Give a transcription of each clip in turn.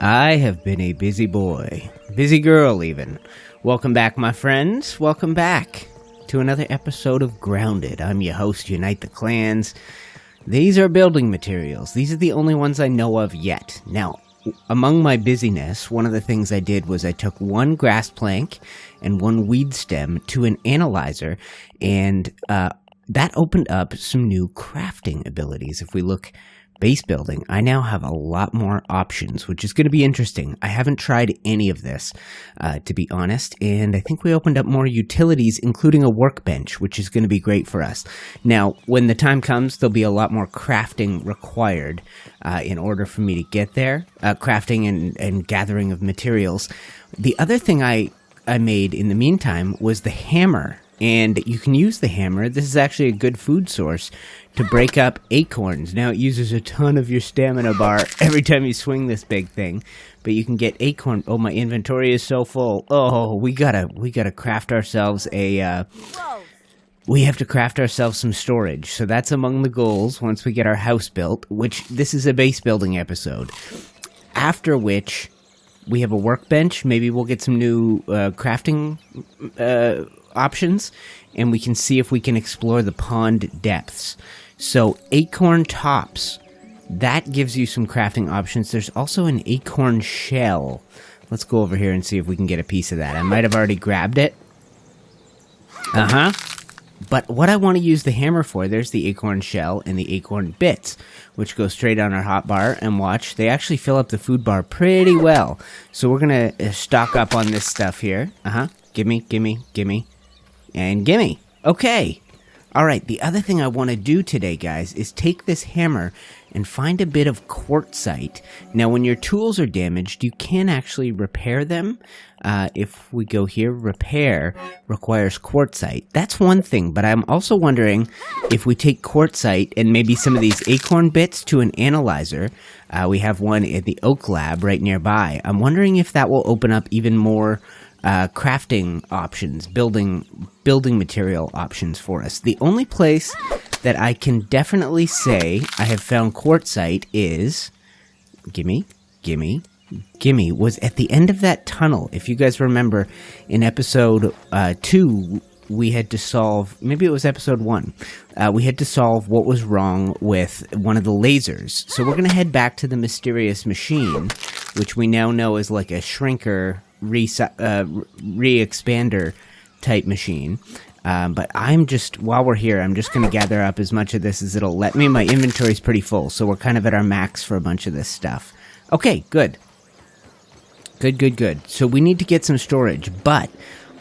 I have been a busy boy. Busy girl, even. Welcome back, my friends. Welcome back to another episode of Grounded. I'm your host, UniteTheClans. These are building materials. These are the only ones I know of yet. Now, among my busyness, one of the things I did was I took one grass plank and one weed stem to an analyzer, and that opened up some new crafting abilities. If we look base building, I now have a lot more options, which is going to be interesting. I haven't tried any of this, to be honest, and I think we opened up more utilities, including a workbench, which is going to be great for us. Now, when the time comes, there'll be a lot more crafting required in order for me to get there, crafting and gathering of materials. The other thing I made in the meantime was the hammer. And you can use the hammer. This is actually a good food source to break up acorns. Now, it uses a ton of your stamina bar every time you swing this big thing. But you can get acorn. Oh, my inventory is so full. Oh, we gotta craft ourselves we have to craft ourselves some storage. So that's among the goals once we get our house built, which this is a base building episode. After which, we have a workbench. Maybe we'll get some new crafting options, and we can see if we can explore the pond depths. So acorn tops, that gives you some crafting options. There's also an acorn shell. Let's go over here and see if we can get a piece of that. I might have already grabbed it. But what I want to use the hammer for, there's the acorn shell and the acorn bits, which go straight on our hotbar, and watch, they actually fill up the food bar pretty well. So we're going to stock up on this stuff here. Gimme, and gimme. Okay. All right, the other thing I want to do today, guys, is take this hammer and find a bit of quartzite. Now, when your tools are damaged, you can actually repair them. If we go here, repair requires quartzite. That's one thing, but I'm also wondering if we take quartzite and maybe some of these acorn bits to an analyzer. We have one at the Oak Lab right nearby. I'm wondering if that will open up even more crafting options, building material options for us. The only place that I can definitely say I have found quartzite is, gimme, was at the end of that tunnel. If you guys remember, in episode 2, we had to solve, maybe it was episode 1, we had to solve what was wrong with one of the lasers. So we're going to head back to the mysterious machine, which we now know is like a shrinker re-expander type machine. But while we're here, I'm just going to gather up as much of this as it'll let me. My inventory's pretty full, so we're kind of at our max for a bunch of this stuff. Okay, good. Good. So we need to get some storage, but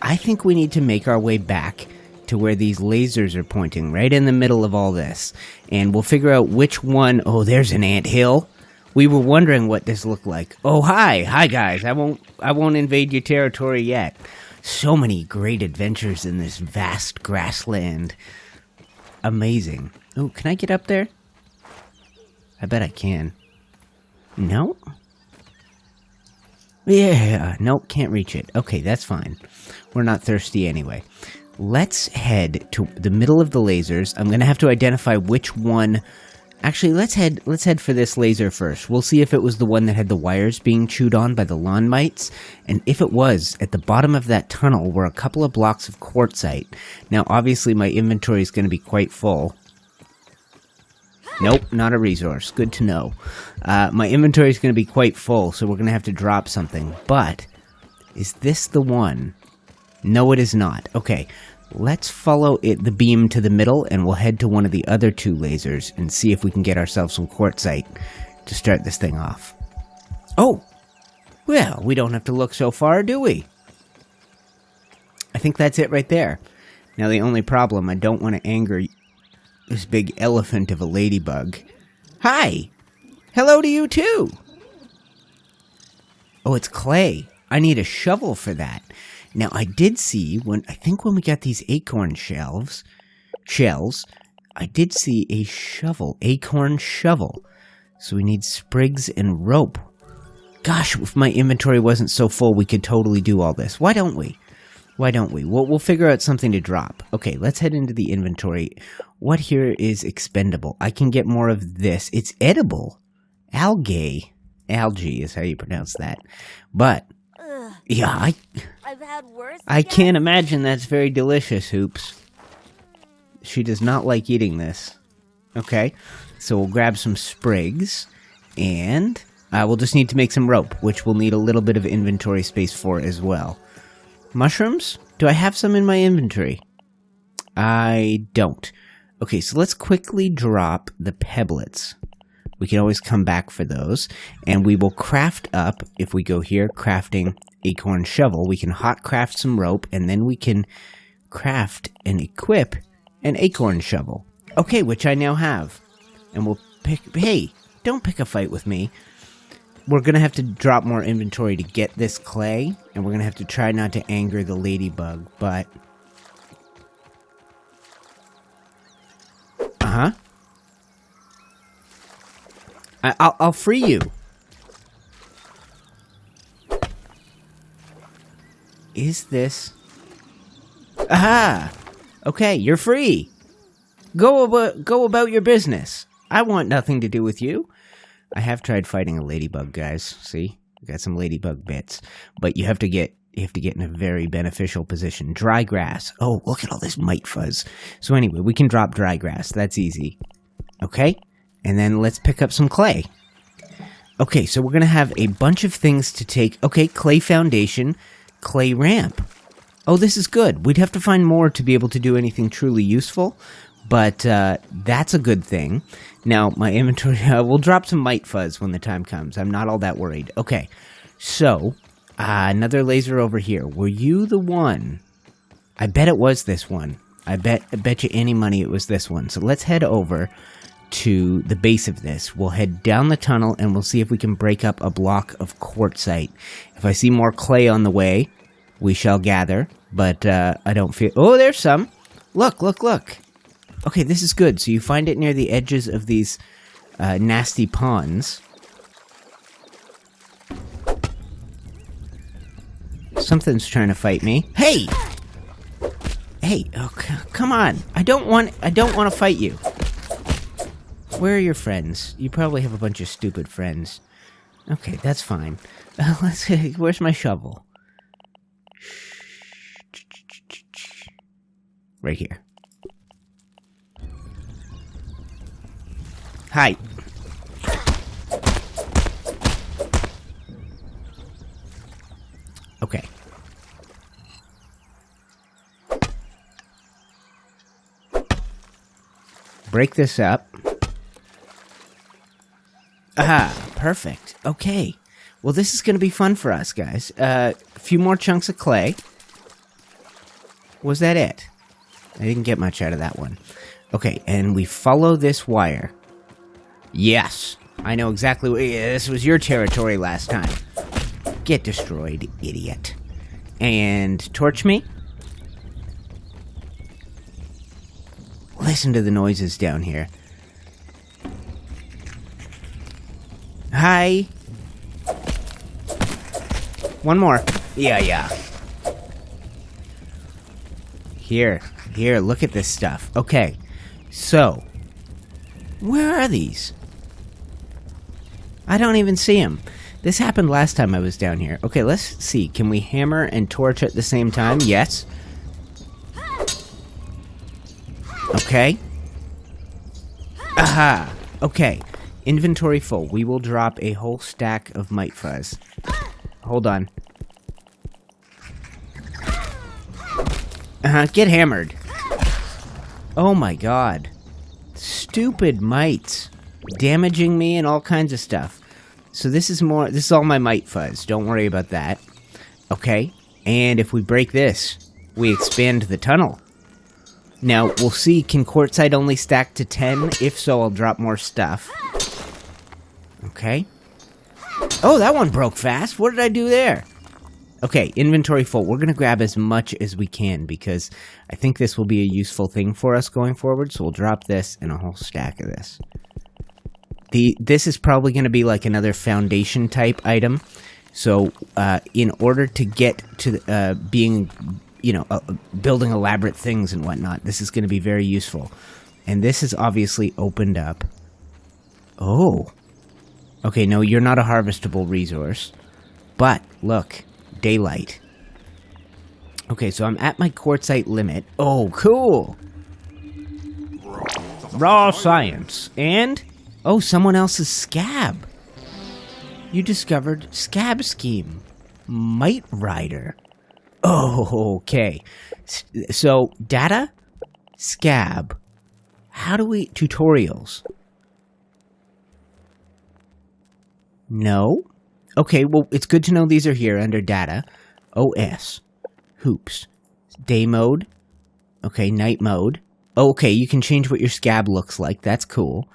I think we need to make our way back to where these lasers are pointing, right in the middle of all this. And we'll figure out which one. Oh, there's an anthill. We were wondering what this looked like. Oh, hi guys. I won't invade your territory yet. So many great adventures in this vast grassland. Amazing. Oh, can I get up there? I bet I can. No? Yeah, nope, can't reach it. Okay, that's fine. We're not thirsty anyway. Let's head to the middle of the lasers. I'm going to have to identify which one. Actually, let's head for this laser first. We'll see if it was the one that had the wires being chewed on by the lawn mites. And if it was, at the bottom of that tunnel were a couple of blocks of quartzite. Now, obviously, my inventory is going to be quite full. Nope, not a resource. Good to know. My inventory is going to be quite full, so we're going to have to drop something. But, is this the one? No, it is not. Okay. Let's follow the beam to the middle, and we'll head to one of the other two lasers and see if we can get ourselves some quartzite to start this thing off. Oh! Well, we don't have to look so far, do we? I think that's it right there. Now, the only problem, I don't want to anger this big elephant of a ladybug. Hi! Hello to you, too! Oh, it's clay. I need a shovel for that. Now, I did see, when we got these acorn shells, I did see a shovel, acorn shovel. So we need sprigs and rope. Gosh, if my inventory wasn't so full, we could totally do all this. Why don't we? We'll figure out something to drop. Okay, let's head into the inventory. What here is expendable? I can get more of this. It's edible. Algae. Algae is how you pronounce that. But, yeah, I've had worse. I can't imagine that's very delicious, Hoops. She does not like eating this. Okay, so we'll grab some sprigs, and we'll just need to make some rope, which we'll need a little bit of inventory space for as well. Mushrooms? Do I have some in my inventory? I don't. Okay, so let's quickly drop the pebblets. We can always come back for those, and we will craft up, if we go here, crafting Acorn Shovel, we can hot craft some rope, and then we can craft and equip an Acorn Shovel. Okay, which I now have. And we'll pick... Hey, don't pick a fight with me. We're going to have to drop more inventory to get this clay, and we're going to have to try not to anger the ladybug, but... Uh-huh. I'll free you. Is this... Aha! Okay, you're free. Go about your business. I want nothing to do with you. I have tried fighting a ladybug, guys. See? Got some ladybug bits. But you have to get in a very beneficial position. Dry grass. Oh, look at all this mite fuzz. So anyway, we can drop dry grass. That's easy. Okay? And then let's pick up some clay. Okay, so we're going to have a bunch of things to take. Okay, clay foundation, clay ramp. Oh, this is good. We'd have to find more to be able to do anything truly useful, but that's a good thing. Now, my inventory, we'll drop some mite fuzz when the time comes. I'm not all that worried. Okay, so another laser over here. Were you the one? I bet it was this one. I bet you any money it was this one. So let's head over to the base of this. We'll head down the tunnel and we'll see if we can break up a block of quartzite. If I see more clay on the way, we shall gather, but I don't feel... Oh, there's some. Look. Okay, this is good. So you find it near the edges of these nasty ponds. Something's trying to fight me. Hey! Oh, come on. I don't want to fight you. Where are your friends? You probably have a bunch of stupid friends. Okay, that's fine. Where's my shovel? Right here. Hi. Okay. Break this up. Ah, perfect. Okay. Well, this is going to be fun for us, guys. A few more chunks of clay. Was that it? I didn't get much out of that one. Okay, and we follow this wire. Yes. I know exactly what... This was your territory last time. Get destroyed, idiot. And torch me? Listen to the noises down here. Hi. One more. Yeah. Here, look at this stuff. Okay, so, where are these? I don't even see them. This happened last time I was down here. Okay, let's see. Can we hammer and torch at the same time? Yes. Okay. Aha. Okay. Inventory full. We will drop a whole stack of mite fuzz. Hold on. Get hammered. Oh my god. Stupid mites. Damaging me and all kinds of stuff. So this is all my mite fuzz. Don't worry about that. Okay. And if we break this, we expand the tunnel. Now, we'll see, can quartzite only stack to 10? If so, I'll drop more stuff. Okay. Oh, that one broke fast. What did I do there? Okay, inventory full. We're going to grab as much as we can because I think this will be a useful thing for us going forward. So we'll drop this and a whole stack of this. This is probably going to be like another foundation type item. So in order to get to being, building elaborate things and whatnot, this is going to be very useful. And this is obviously opened up. Oh. Okay, no, you're not a harvestable resource. But, look, daylight. Okay, so I'm at my quartzite limit. Oh, cool! Raw science. And, oh, someone else's scab. You discovered scab scheme. Mite Rider. Oh, okay. So, data, scab. How do we... Tutorials. No? Okay, well, it's good to know these are here under data. OS. Hoops. Day mode. Okay, night mode. Oh, okay, you can change what your scab looks like. That's cool.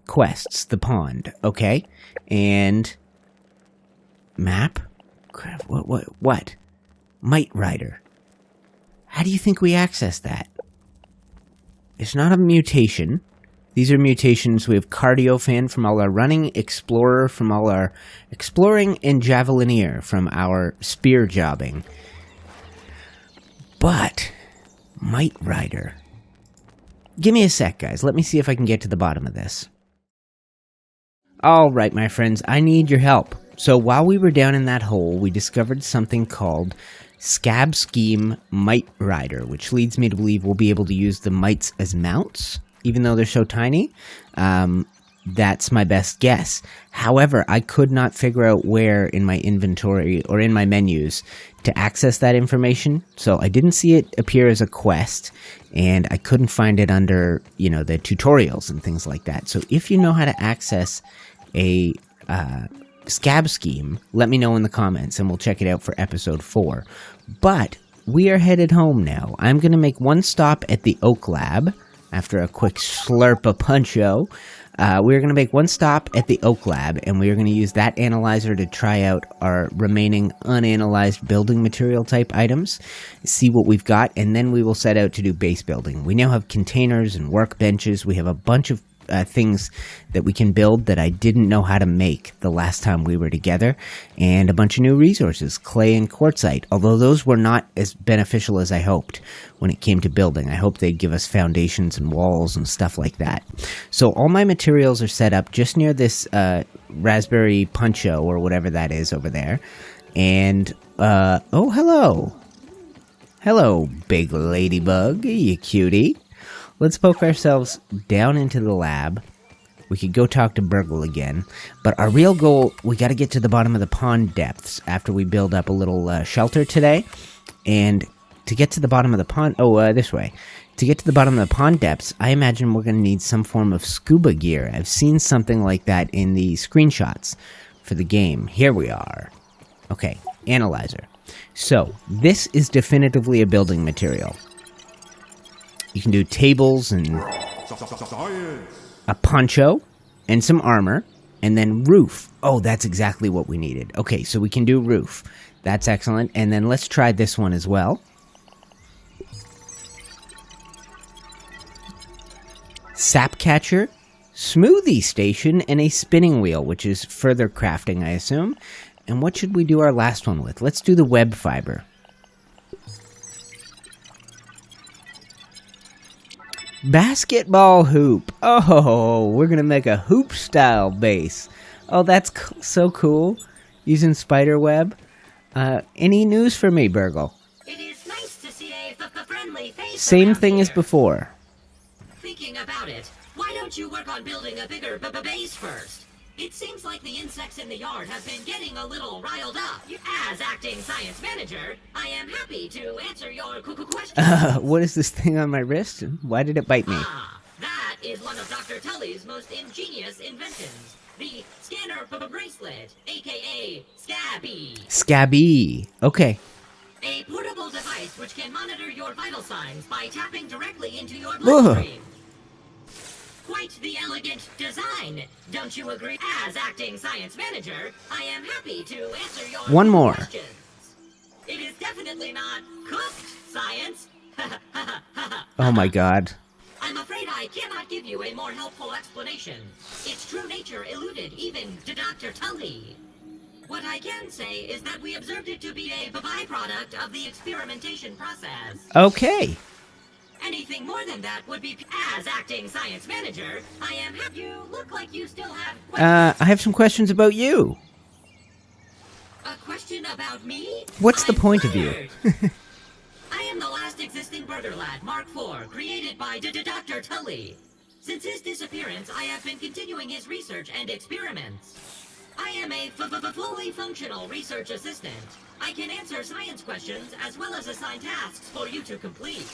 Quests. The pond. Okay. And... Map? Crap, what? Mite Rider. How do you think we access that? It's not a mutation. These are mutations. We have Cardio Fan from all our running, Explorer from all our exploring, and Javelineer from our spear jobbing. But, Mite Rider. Give me a sec, guys. Let me see if I can get to the bottom of this. Alright, my friends, I need your help. So while we were down in that hole, we discovered something called Scab Scheme Mite Rider, which leads me to believe we'll be able to use the mites as mounts, even though they're so tiny. That's my best guess. However, I could not figure out where in my inventory or in my menus to access that information, so I didn't see it appear as a quest, and I couldn't find it under, the tutorials and things like that. So if you know how to access a scab scheme, let me know in the comments and we'll check it out for episode 4. But we are headed home now. I'm going to make one stop at the Oak Lab after a quick slurp of Puncho. We're going to make one stop at the Oak Lab, and we are going to use that analyzer to try out our remaining unanalyzed building material type items, see what we've got, and then we will set out to do base building. We now have containers and workbenches. We have a bunch of things that we can build that I didn't know how to make the last time we were together, and a bunch of new resources, clay and quartzite, although those were not as beneficial as I hoped when it came to building. I hoped they'd give us foundations and walls and stuff like that. So all my materials are set up just near this raspberry puncho or whatever that is over there, and oh, hello big ladybug, you cutie. Let's poke ourselves down into the lab. We could go talk to Burgle again. But our real goal, we got to get to the bottom of the pond depths after we build up a little shelter today. And to get to the bottom of the pond... this way. To get to the bottom of the pond depths, I imagine we're going to need some form of scuba gear. I've seen something like that in the screenshots for the game. Here we are. Okay, analyzer. So, this is definitively a building material. You can do tables and a poncho and some armor and then roof. Oh, that's exactly what we needed. Okay, so we can do roof. That's excellent. And then let's try this one as well. Sap catcher, smoothie station, and a spinning wheel, which is further crafting, I assume. And what should we do our last one with? Let's do the web fiber. Basketball hoop. Oh, we're going to make a hoop-style base. Oh, that's so cool. Using spider web. Any news for me, Burgle? It is nice to see a friendly face. Same thing as before. Thinking about it, why don't you work on building a bigger base first? It seems like the insects in the yard have been getting a little riled up. As acting science manager, I am happy to answer your questions. What is this thing on my wrist? Why did it bite me? That is one of Dr. Tully's most ingenious inventions. The scanner bracelet, aka Scabby. Scabby. Okay. A portable device which can monitor your vital signs by tapping directly into your bloodstream. Quite the elegant design, don't you agree? As acting science manager, I am happy to answer your One more. questions. It is definitely not cooked science. Oh my god. I'm afraid I cannot give you a more helpful explanation. Its true nature eluded even to Dr. Tully. What I can say is that we observed it to be a byproduct of the experimentation process. Okay. Anything more than that would be as acting science manager. I am. You look like you still have questions. I have some questions about you. A question about me? What's the I'm point of you? flattered. I am the last existing burger lad, Mark IV, created by Dr. Tully. Since his disappearance, I have been continuing his research and experiments. I am a fully functional research assistant. I can answer science questions as well as assign tasks for you to complete.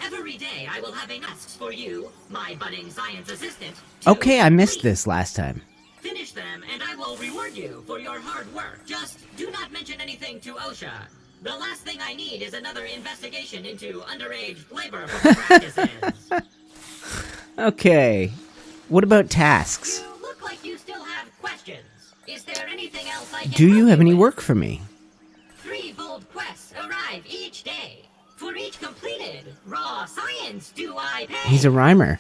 Every day I will have tasks for you, my budding science assistant. Okay, I missed this last time. Finish them and I will reward you for your hard work. Just do not mention anything to OSHA. The last thing I need is another investigation into underage labor practices. Okay. What about tasks? You look like you still have questions. Is there anything else I can Do you help have any with? work for me? 3 bold quests arrive each day. For each completed, raw science do I pay. He's a rhymer.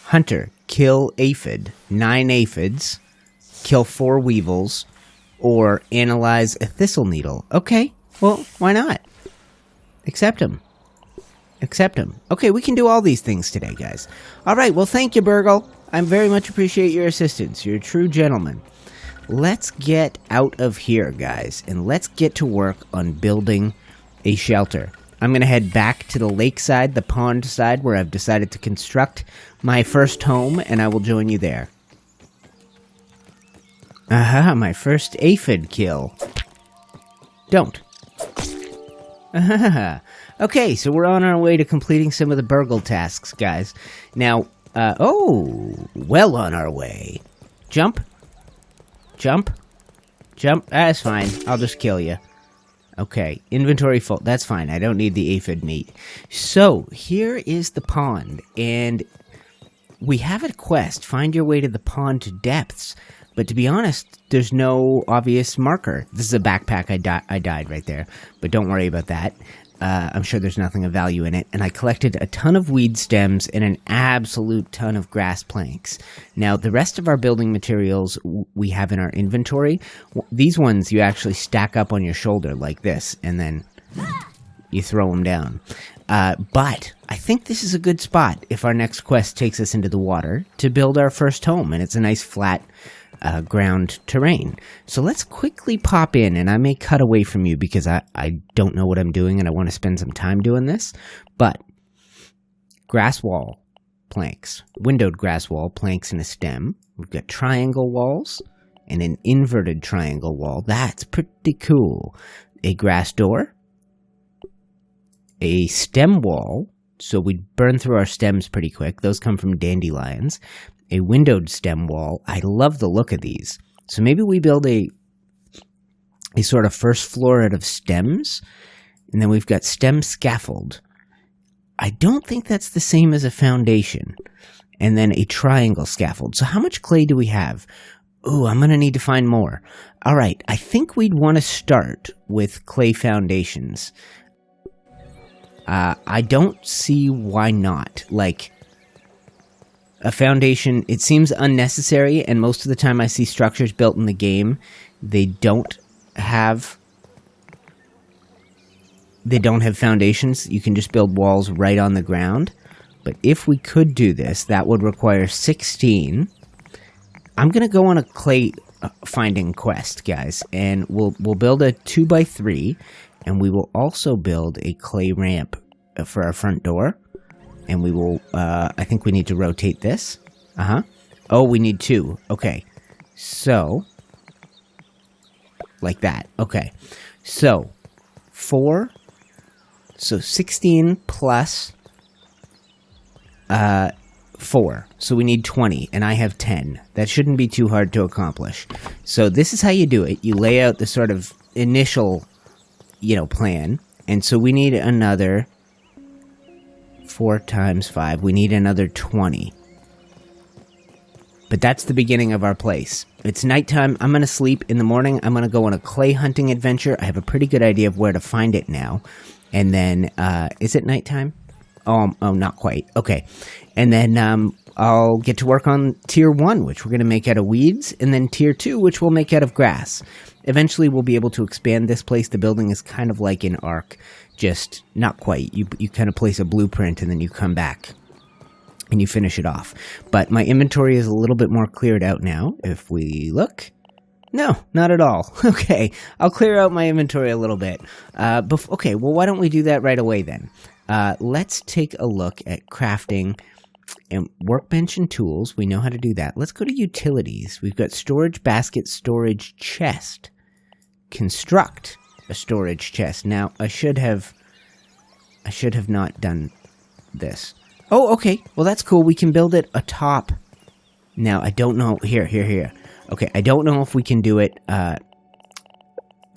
Hunter, kill aphid, 9 aphids, kill 4 weevils, or analyze a thistle needle. Okay, well, why not? Accept him. Accept him. Okay, we can do all these things today, guys. All right, well, thank you, Burgle. I very much appreciate your assistance. You're a true gentleman. Let's get out of here, guys, and let's get to work on building a shelter. I'm going to head back to the lakeside, the pond side, where I've decided to construct my first home, and I will join you there. Aha, my first aphid kill. Don't. Aha. Okay, so we're on our way to completing some of the Burgle tasks, guys. Now, well on our way. Jump. Jump. Jump. That's fine. I'll just kill you. Okay, inventory full. That's fine. I don't need the aphid meat. So, here is the pond, and we have a quest. Find your way to the pond to depths. But to be honest, there's no obvious marker. This is a backpack. I died right there. But don't worry about that. I'm sure there's nothing of value in it. And I collected a ton of weed stems and an absolute ton of grass planks. Now, the rest of our building materials we have in our inventory. These ones you actually stack up on your shoulder like this, and then you throw them down. But I think this is a good spot if our next quest takes us into the water to build our first home. And it's a nice flat ground terrain. So let's quickly pop in, and I may cut away from you because I don't know what I'm doing and I want to spend some time doing this. But grass wall planks, windowed grass wall planks and a stem. We've got triangle walls and an inverted triangle wall. That's pretty cool. A grass door, a stem wall. So we burn through our stems pretty quick. Those come from dandelions. A windowed stem wall. I love the look of these. So maybe we build a sort of first floor out of stems, and then we've got stem scaffold. I don't think that's the same as a foundation. And then a triangle scaffold. So how much clay do we have? Ooh, I'm going to need to find more. All right, I think we'd want to start with clay foundations. I don't see why not. Like, a foundation, it seems unnecessary, and most of the time I see structures built in the game, they don't have foundations. You can just build walls right on the ground. But if we could do this, that would require 16. I'm going to go on a clay finding quest, guys, and we'll build a 2x3, and we will also build a clay ramp for our front door. And we will, I think we need to rotate this. Oh, we need 2. Okay. So, like that. Okay. So, 4. So, 16 plus 4. So, we need 20. And I have 10. That shouldn't be too hard to accomplish. So, this is how you do it. You lay out the sort of initial, plan. And so, we need another 4 times 5. We need another 20. But that's the beginning of our place. It's nighttime. I'm going to sleep. In the morning, I'm going to go on a clay hunting adventure. I have a pretty good idea of where to find it now. And then, is it nighttime? Oh, not quite. Okay. And then I'll get to work on tier 1, which we're going to make out of weeds, and then tier 2, which we'll make out of grass. Eventually, we'll be able to expand this place. The building is kind of like an arc, just not quite. You kind of place a blueprint, and then you come back, and you finish it off. But my inventory is a little bit more cleared out now. If we look... No, not at all. Okay, I'll clear out my inventory a little bit. Okay, well, why don't we do that right away then? Let's take a look at crafting and workbench and tools. We know how to do that. Let's go to utilities. We've got storage basket, storage chest. Construct a storage chest. Now, I should have not done this. Oh, okay. Well, that's cool. We can build it atop. Now, I don't know. Here. Okay, I don't know if we can do it, I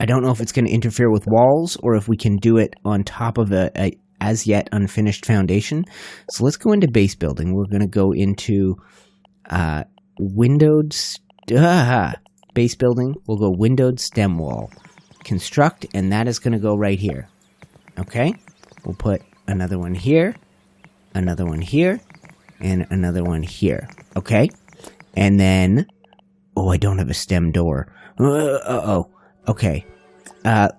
don't know if it's going to interfere with walls, or if we can do it on top of a as yet unfinished foundation. So let's go into base building. We're going to go into, windowed, base building. We'll go windowed stem wall. Construct, and that is going to go right here. Okay? We'll put another one here, and another one here. Okay? And then... Oh, I don't have a stem door. Okay.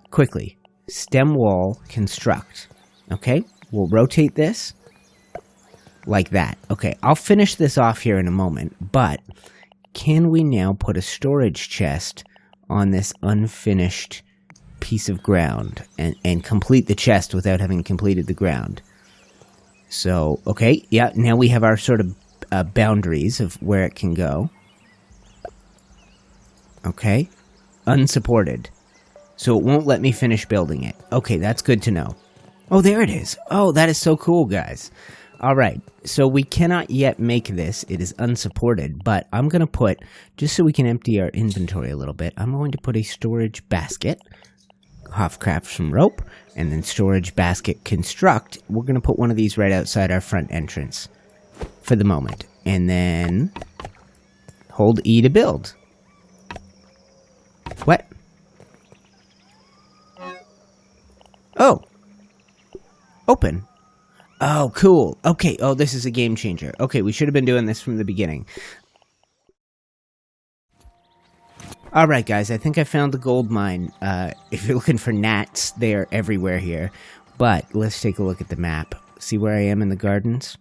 Quickly. Stem wall, construct. Okay? We'll rotate this. Like that. Okay, I'll finish this off here in a moment, but can we now put a storage chest on this unfinished piece of ground and complete the chest without having completed the ground? So, okay, yeah, now we have our sort of boundaries of where it can go. Okay, unsupported. So it won't let me finish building it. Okay, that's good to know. Oh, there it is. Oh, that is so cool, guys. All right, so we cannot yet make this. It is unsupported, but I'm going to put, just so we can empty our inventory a little bit, I'm going to put a storage basket, craft some rope, and then storage basket construct. We're going to put one of these right outside our front entrance for the moment. And then hold E to build. What? Oh. Open. Oh, cool. Okay, oh, this is a game changer. Okay, we should have been doing this from the beginning. Alright, guys, I think I found the gold mine. If you're looking for gnats, they are everywhere here. But let's take a look at the map. See where I am in the gardens?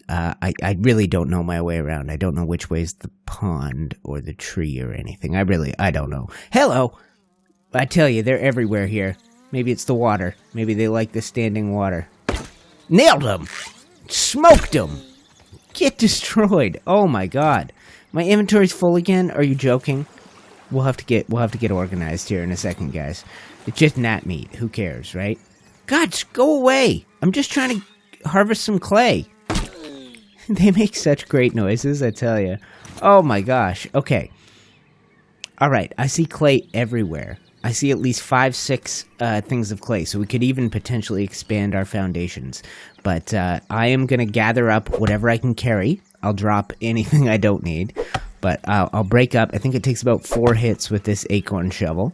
I really don't know my way around. I don't know which way is the pond or the tree or anything. I don't know. Hello! I tell you, they're everywhere here. Maybe it's the water. Maybe they like the standing water. Nailed them! Smoked them! Get destroyed! Oh my god. My inventory's full again? Are you joking? We'll have to get organized here in a second, guys. It's just gnat meat. Who cares, right? God, just go away! I'm just trying to harvest some clay. They make such great noises, I tell you. Oh my gosh. Okay. Alright, I see clay everywhere. I see at least 5, 6 things of clay, so we could even potentially expand our foundations. But I am going to gather up whatever I can carry. I'll drop anything I don't need. But I'll break up. I think it takes about 4 hits with this Acorn Shovel.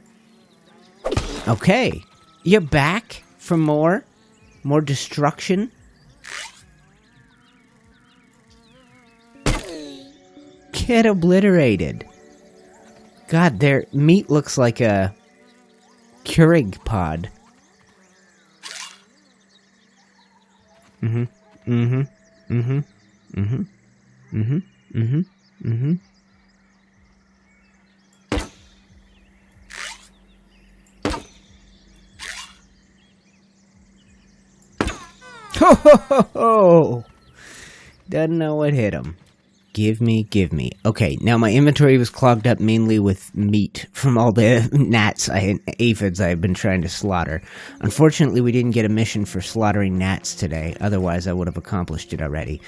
Okay. You're back for more? More destruction? Get obliterated. God, their meat looks like a Keurig pod. Ho ho ho ho! Doesn't know what hit him. Give me. Okay, now my inventory was clogged up mainly with meat from all the gnats aphids I have been trying to slaughter. Unfortunately, we didn't get a mission for slaughtering gnats today, otherwise I would have accomplished it already.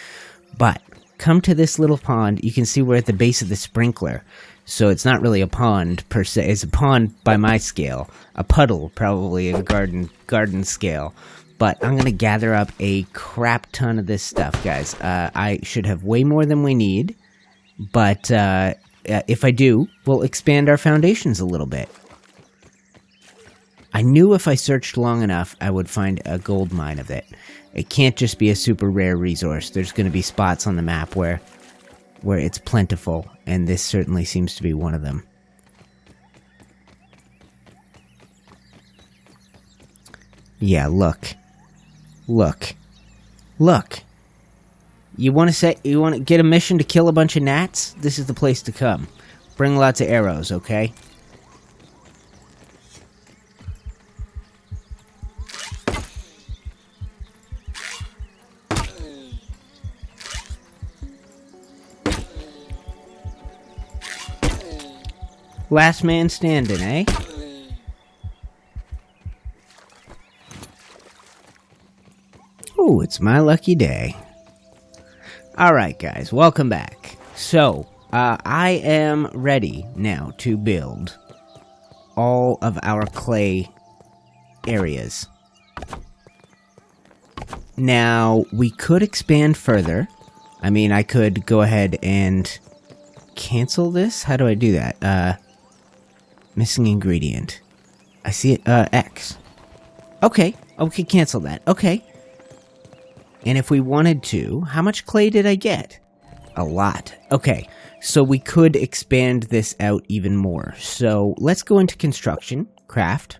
But, come to this little pond. You can see we're at the base of the sprinkler. So it's not really a pond, per se. It's a pond by my scale. A puddle, probably, of a garden scale. But I'm going to gather up a crap ton of this stuff, guys. I should have way more than we need. But if I do, we'll expand our foundations a little bit. I knew if I searched long enough, I would find a gold mine of it. It can't just be a super rare resource. There's going to be spots on the map where where it's plentiful, and this certainly seems to be one of them. Yeah, look. Look. Look. You want to get a mission to kill a bunch of gnats? This is the place to come. Bring lots of arrows, okay? Last man standing, eh? Oh, it's my lucky day. Alright guys, welcome back. So, I am ready now to build all of our clay areas. Now, we could expand further. I mean, I could go ahead and cancel this. How do I do that? Missing ingredient. I see it, X. Okay, cancel that. Okay. And if we wanted to, how much clay did I get? A lot. Okay, so we could expand this out even more. So let's go into construction, craft.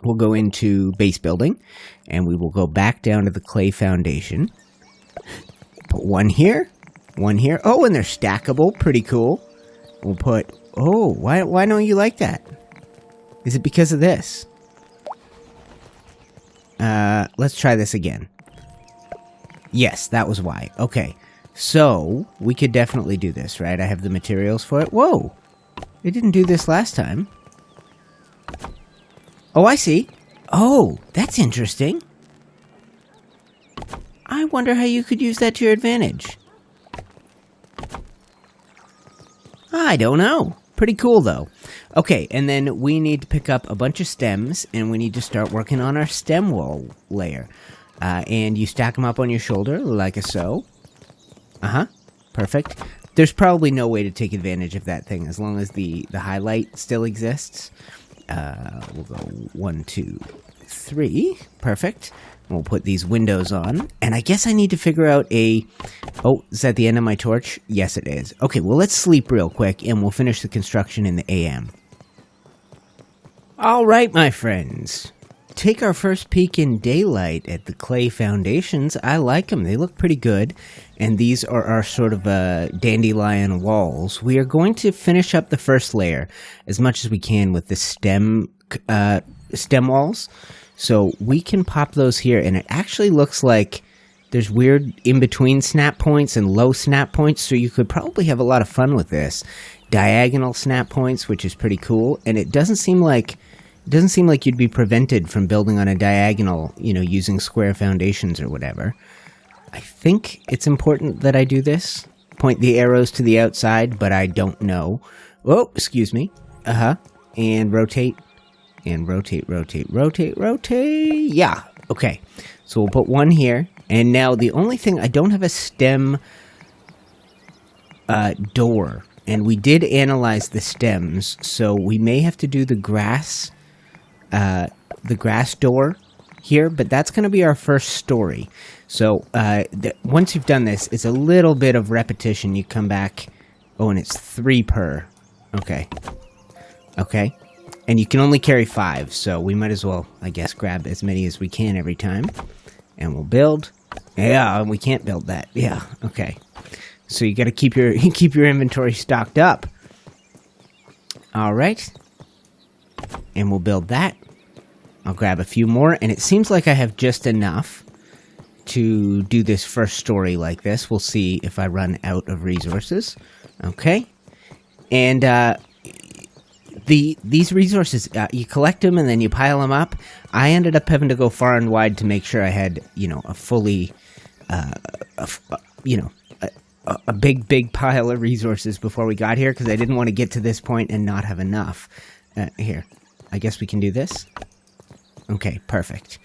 We'll go into base building, and we will go back down to the clay foundation. Put one here, one here. Oh, and they're stackable. Pretty cool. We'll put... Oh, why don't you like that? Is it because of this? Let's try this again. Yes, that was why. Okay, so we could definitely do this, right? I have the materials for it. Whoa! It didn't do this last time. Oh, I see. Oh, that's interesting. I wonder how you could use that to your advantage. I don't know. Pretty cool, though. Okay, and then we need to pick up a bunch of stems, and we need to start working on our stem wall layer. And you stack them up on your shoulder, like so. Perfect. There's probably no way to take advantage of that thing, as long as the highlight still exists. We'll go 1, 2, 3. Perfect. We'll put these windows on. And I guess I need to figure out a... Oh, is that the end of my torch? Yes, it is. Okay, well, let's sleep real quick, and we'll finish the construction in the AM. All right, my friends. Take our first peek in daylight at the clay foundations. I like them. They look pretty good. And these are our sort of dandelion walls. We are going to finish up the first layer as much as we can with the stem walls. So we can pop those here, and it actually looks like there's weird in-between snap points and low snap points, so you could probably have a lot of fun with this. Diagonal snap points, which is pretty cool, and it doesn't seem like you'd be prevented from building on a diagonal, you know, using square foundations or whatever. I think it's important that I do this. Point the arrows to the outside, but I don't know. Oh, excuse me. And rotate. And rotate. Yeah, okay. So we'll put one here. And now the only thing, I don't have a stem door. And we did analyze the stems, so we may have to do the grass door here, but that's going to be our first story. So once you've done this, it's a little bit of repetition. You come back. Oh, and it's 3 per. Okay. And you can only carry 5, so we might as well, I guess, grab as many as we can every time. And we'll build. Yeah, we can't build that. Yeah, okay. So you got to keep your inventory stocked up. All right. And we'll build that. I'll grab a few more, and it seems like I have just enough to do this first story like this. We'll see if I run out of resources. Okay. And these resources, you collect them and then you pile them up. I ended up having to go far and wide to make sure I had, you know, a fully, a big pile of resources before we got here, because I didn't want to get to this point and not have enough. Here, I guess we can do this. Okay, perfect.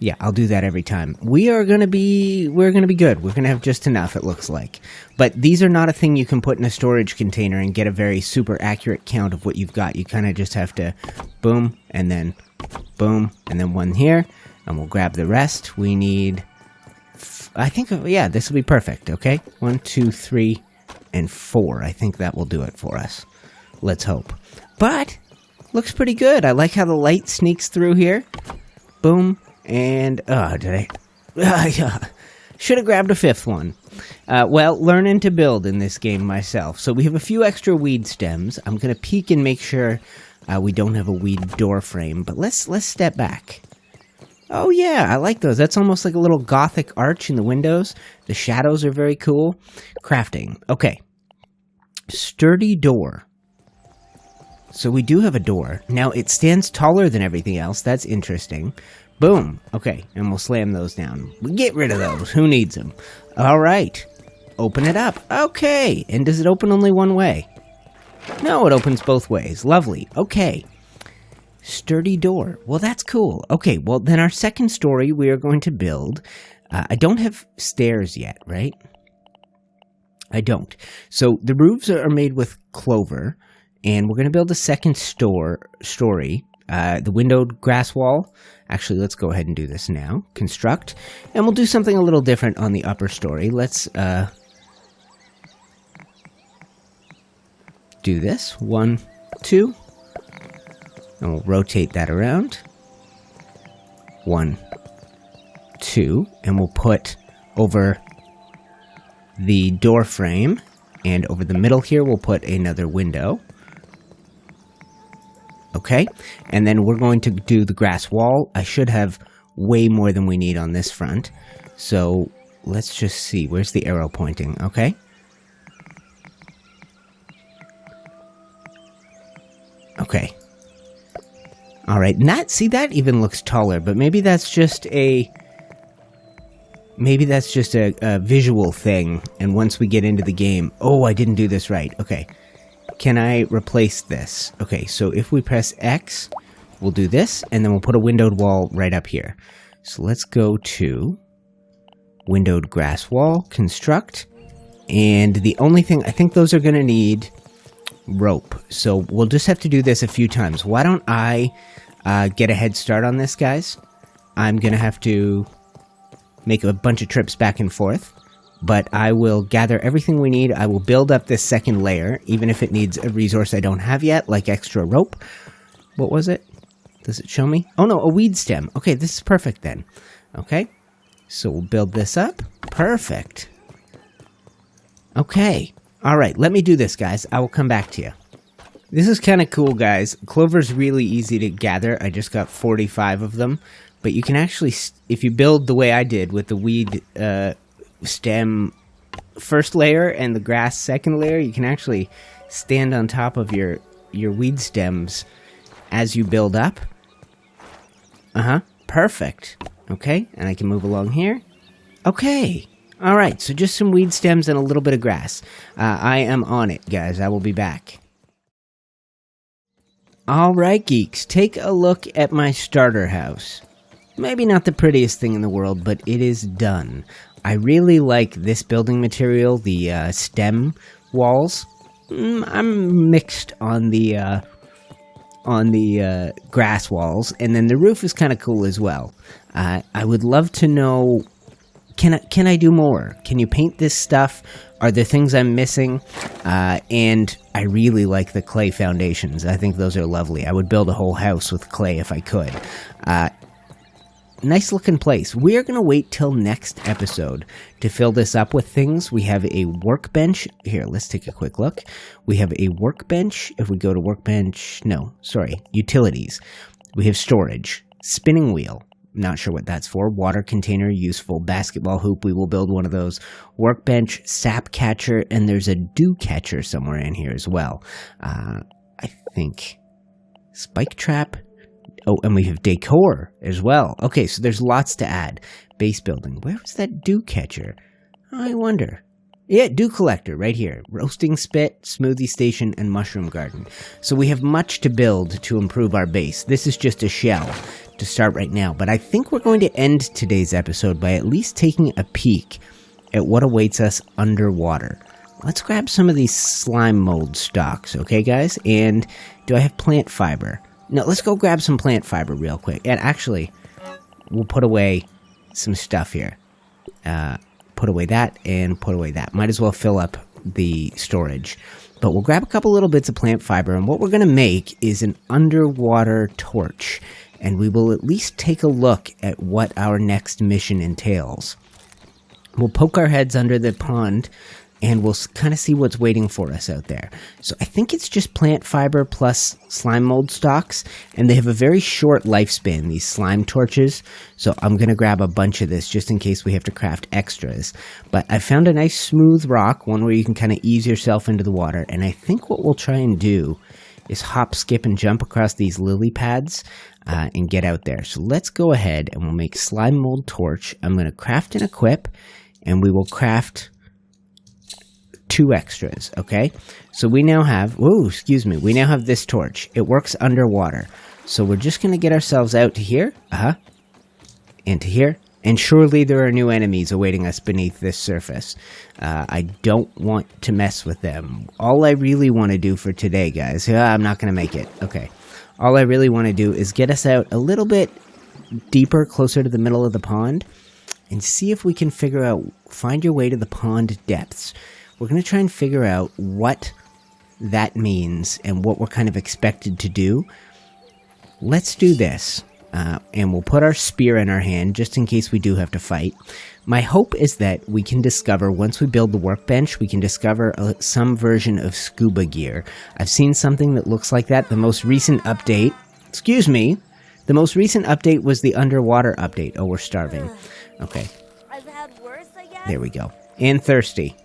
Yeah, I'll do that every time. We're gonna be good. We're gonna have just enough, it looks like. But these are not a thing you can put in a storage container and get a very super accurate count of what you've got. You kind of just have to boom, and then one here, and we'll grab the rest. We need I think, yeah, this will be perfect, okay? 1, 2, 3, and 4. I think that will do it for us. Let's hope. But, looks pretty good. I like how the light sneaks through here. Boom. And, did I... should have grabbed a 5th one. Well, learning to build in this game myself. So we have a few extra weed stems. I'm going to peek and make sure we don't have a weed door frame. But let's step back. Oh yeah, I like those. That's almost like a little gothic arch in the windows. The shadows are very cool. Crafting. Okay. Sturdy door. So we do have a door. Now, it stands taller than everything else. That's interesting. Boom. Okay, and we'll slam those down. We get rid of those. Who needs them? All right. Open it up. Okay. And does it open only one way? No, it opens both ways. Lovely. Okay. Sturdy door. Well, that's cool. Okay, well, then our second story we are going to build. I don't have stairs yet, right? I don't. So the roofs are made with clover, and we're going to build a second story. The windowed grass wall. Actually, let's go ahead and do this now. Construct. And we'll do something a little different on the upper story. Let's do this. 1, 2. And we'll rotate that around. 1, 2. And we'll put over the door frame. And over the middle here, we'll put another window. Okay, and then we're going to do the grass wall. I should have way more than we need on this front. So let's just see. Where's the arrow pointing? Okay. Okay. All right, and that even looks taller, but maybe that's just a visual thing. And once we get into the game, oh, I didn't do this right. Okay. Can I replace this? Okay, so if we press X, we'll do this, and then we'll put a windowed wall right up here. So let's go to windowed grass wall, construct, and the only thing, I think those are going to need rope. So we'll just have to do this a few times. Why don't I get a head start on this, guys? I'm going to have to make a bunch of trips back and forth. But I will gather everything we need. I will build up this second layer, even if it needs a resource I don't have yet, like extra rope. What was it? Does it show me? Oh no, a weed stem. Okay, this is perfect then. Okay, so we'll build this up. Perfect. Okay, all right, let me do this, guys. I will come back to you. This is kind of cool, guys. Clover's really easy to gather. I just got 45 of them. But you can actually, if you build the way I did with the weed stem first layer and the grass second layer, you can actually stand on top of your weed stems as you build up. Perfect. Okay, and I can move along here. Okay. All right, so just some weed stems and a little bit of grass. I am on it, guys. I will be back. All right, geeks, take a look at my starter house. Maybe not the prettiest thing in the world, but it is done. I really like this building material, the stem walls. I'm mixed on the grass walls, and then the roof is kind of cool as well. I would love to know, can I do more? Can you paint this stuff? Are there things I'm missing? And I really like the clay foundations. I think those are lovely. I would build a whole house with clay if I could. Nice looking place. We are going to wait till next episode to fill this up with things. We have a workbench. Here, let's take a quick look. We have a workbench. If we go to workbench, utilities. We have storage, spinning wheel. Not sure what that's for. Water container, useful. Basketball hoop, we will build one of those. Workbench, sap catcher, and there's a dew catcher somewhere in here as well. I think spike trap. Oh, and we have decor as well. Okay, so there's lots to add. Base building. Where was that dew catcher? I wonder. Yeah, dew collector right here. Roasting spit, smoothie station, and mushroom garden. So we have much to build to improve our base. This is just a shell to start right now. But I think we're going to end today's episode by at least taking a peek at what awaits us underwater. Let's grab some of these slime mold stalks, okay, guys? And do I have plant fiber? No, let's go grab some plant fiber real quick. And actually, we'll put away some stuff here. Put away that and put away that. Might as well fill up the storage. But we'll grab a couple little bits of plant fiber, and what we're going to make is an underwater torch. And we will at least take a look at what our next mission entails. We'll poke our heads under the pond, and we'll kind of see what's waiting for us out there. So I think it's just plant fiber plus slime mold stalks, and they have a very short lifespan, these slime torches. So I'm going to grab a bunch of this just in case we have to craft extras. But I found a nice smooth rock, one where you can kind of ease yourself into the water. And I think what we'll try and do is hop, skip, and jump across these lily pads and get out there. So let's go ahead and we'll make slime mold torch. I'm going to craft and equip, and we will craft 2 extras, okay? So we now have, we now have this torch. It works underwater. So we're just going to get ourselves out to here, and to here, and surely there are new enemies awaiting us beneath this surface. I don't want to mess with them. All I really want to do for today, guys, I'm not going to make it, okay. All I really want to do is get us out a little bit deeper, closer to the middle of the pond, and see if we can find your way to the pond depths. We're going to try and figure out what that means and what we're kind of expected to do. Let's do this, and we'll put our spear in our hand just in case we do have to fight. My hope is that we can discover, once we build the workbench, we can discover some version of scuba gear. I've seen something that looks like that. The most recent update, the most recent update was the underwater update. Oh, we're starving. Okay. I've had worse, I guess. There we go. And thirsty.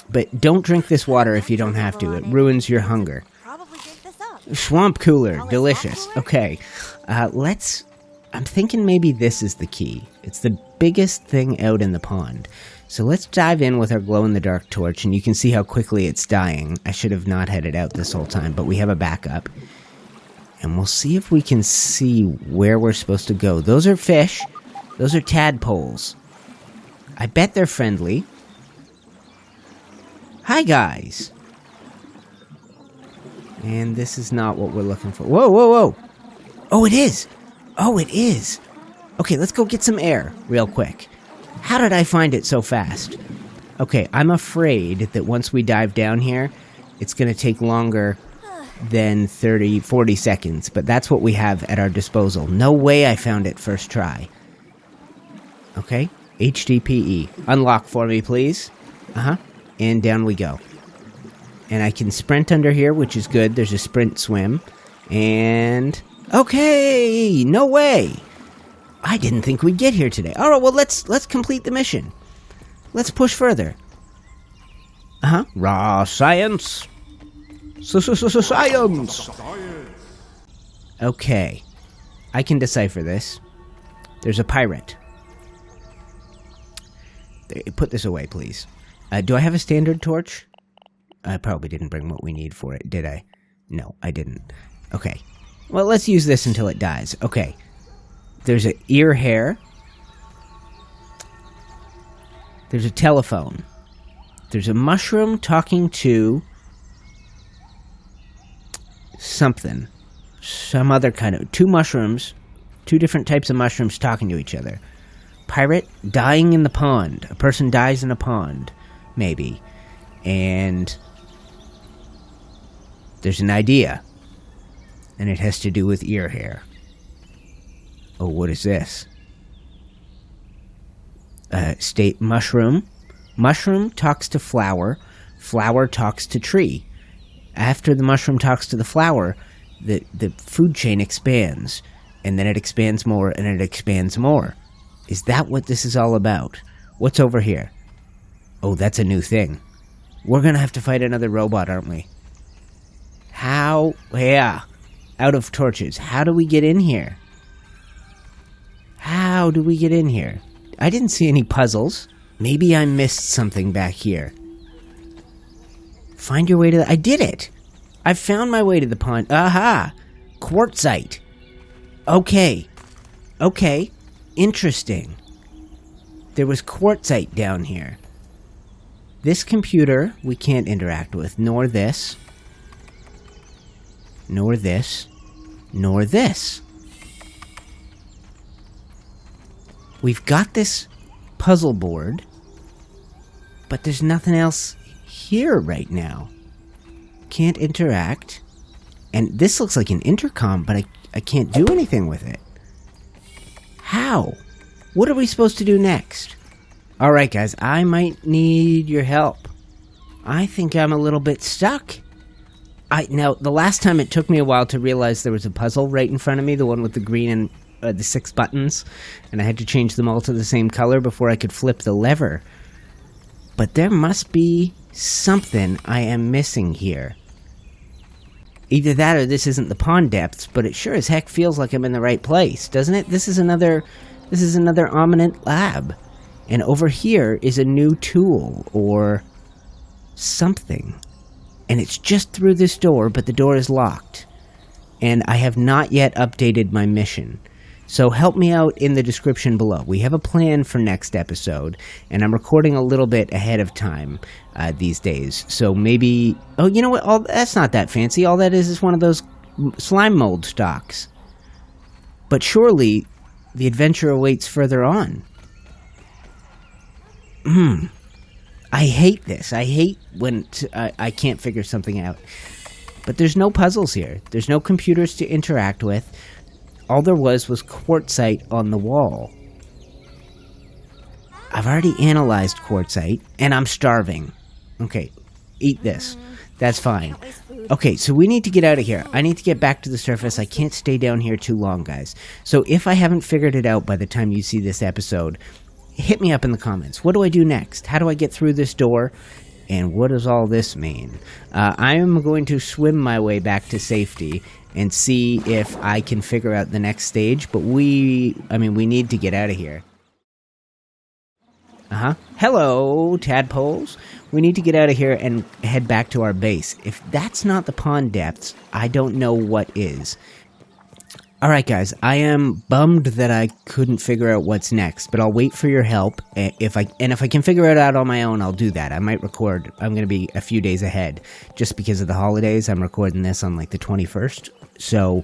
But don't drink this water if you don't have to. It ruins your hunger. Probably drink this up. Swamp cooler. Delicious. Okay. I'm thinking maybe this is the key. It's the biggest thing out in the pond. So let's dive in with our glow-in-the-dark torch, and you can see how quickly it's dying. I should have not had it out this whole time, but we have a backup. And we'll see if we can see where we're supposed to go. Those are fish. Those are tadpoles. I bet they're friendly. Hi, guys. And this is not what we're looking for. Whoa, whoa, whoa. Oh, it is. Oh, it is. Okay, let's go get some air real quick. How did I find it so fast? Okay, I'm afraid that once we dive down here, it's going to take longer than 30, 40 seconds. But that's what we have at our disposal. No way I found it first try. Okay, HDPE. Unlock for me, please. And down we go. And I can sprint under here, which is good. There's a sprint swim. And okay, no way. I didn't think we'd get here today. All right, well, let's complete the mission. Let's push further. Raw science. Science. Okay. I can decipher this. There's a pirate. Put this away, please. Do I have a standard torch? I probably didn't bring what we need for it, did I? No, I didn't. Okay. Well, let's use this until it dies. Okay. There's an ear hair. There's a telephone. There's a mushroom talking to something. Some other kind of... 2 mushrooms. 2 different types of mushrooms talking to each other. Pirate dying in the pond. A person dies in a pond. Maybe. And there's an idea. And it has to do with ear hair. Oh, what is this? State mushroom. Mushroom talks to flower. Flower talks to tree. After the mushroom talks to the flower, the food chain expands. And then it expands more, and it expands more. Is that what this is all about? What's over here? Oh, that's a new thing. We're gonna have to fight another robot, aren't we? How? Yeah. Out of torches. How do we get in here? How do we get in here? I didn't see any puzzles. Maybe I missed something back here. Find your way to I did it! I found my way to the pond. Aha! Quartzite. Okay. Okay. Interesting. There was quartzite down here. This computer we can't interact with, nor this. Nor this. Nor this. We've got this puzzle board, but there's nothing else here right now. Can't interact. And this looks like an intercom, but I can't do anything with it. How? What are we supposed to do next? Alright guys, I might need your help. I think I'm a little bit stuck. Now, the last time it took me a while to realize there was a puzzle right in front of me, the one with the green and the 6 buttons, and I had to change them all to the same color before I could flip the lever. But there must be something I am missing here. Either that or this isn't the pond depths, but it sure as heck feels like I'm in the right place, doesn't it? This is another Ominent lab. And over here is a new tool, or something. And it's just through this door, but the door is locked. And I have not yet updated my mission. So help me out in the description below. We have a plan for next episode, and I'm recording a little bit ahead of time these days. So maybe... Oh, you know what? That's not that fancy. All that is one of those slime mold stocks. But surely the adventure awaits further on. I hate this. I hate when I can't figure something out. But there's no puzzles here. There's no computers to interact with. All there was quartzite on the wall. I've already analyzed quartzite, and I'm starving. Okay, eat this. That's fine. Okay, so we need to get out of here. I need to get back to the surface. I can't stay down here too long, guys. So if I haven't figured it out by the time you see this episode, hit me up in the comments. What do I do next? How do I get through this door? And what does all this mean? I am going to swim my way back to safety and see if I can figure out the next stage, but we need to get out of here. Hello, tadpoles. We need to get out of here and head back to our base. If that's not the pond depths, I don't know what is. Alright guys, I am bummed that I couldn't figure out what's next, but I'll wait for your help. If I can figure it out on my own, I'll do that. I might record. I'm going to be a few days ahead. Just because of the holidays, I'm recording this on like the 21st. So,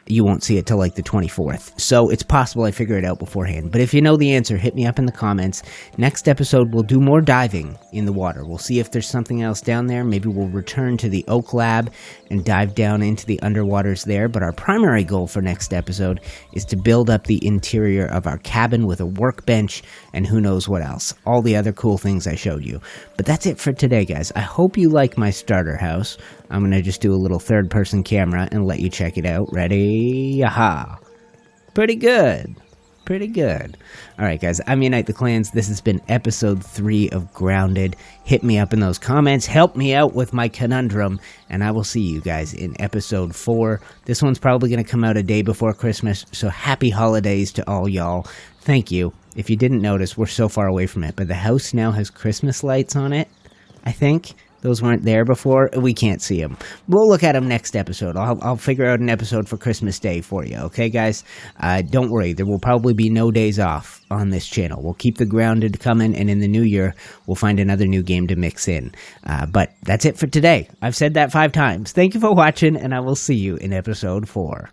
you won't see it till like the 24th. So it's possible I figure it out beforehand. But if you know the answer, hit me up in the comments. Next episode, we'll do more diving in the water. We'll see if there's something else down there. Maybe we'll return to the Oak Lab and dive down into the underwaters there. But our primary goal for next episode is to build up the interior of our cabin with a workbench and who knows what else. All the other cool things I showed you. But that's it for today, guys. I hope you like my starter house. I'm going to just do a little third-person camera and let you check it out. Ready? Aha! Pretty good. Pretty good. Alright, guys. I'm UniteTheClans. This has been episode 3 of Grounded. Hit me up in those comments. Help me out with my conundrum. And I will see you guys in episode 4. This one's probably going to come out a day before Christmas. So happy holidays to all y'all. Thank you. If you didn't notice, we're so far away from it. But the house now has Christmas lights on it, I think. Those weren't there before. We can't see them. We'll look at them next episode. I'll figure out an episode for Christmas Day for you. Okay, guys? Don't worry. There will probably be no days off on this channel. We'll keep the Grounded coming, and in the new year, we'll find another new game to mix in. But that's it for today. I've said that 5 times. Thank you for watching, and I will see you in episode 4.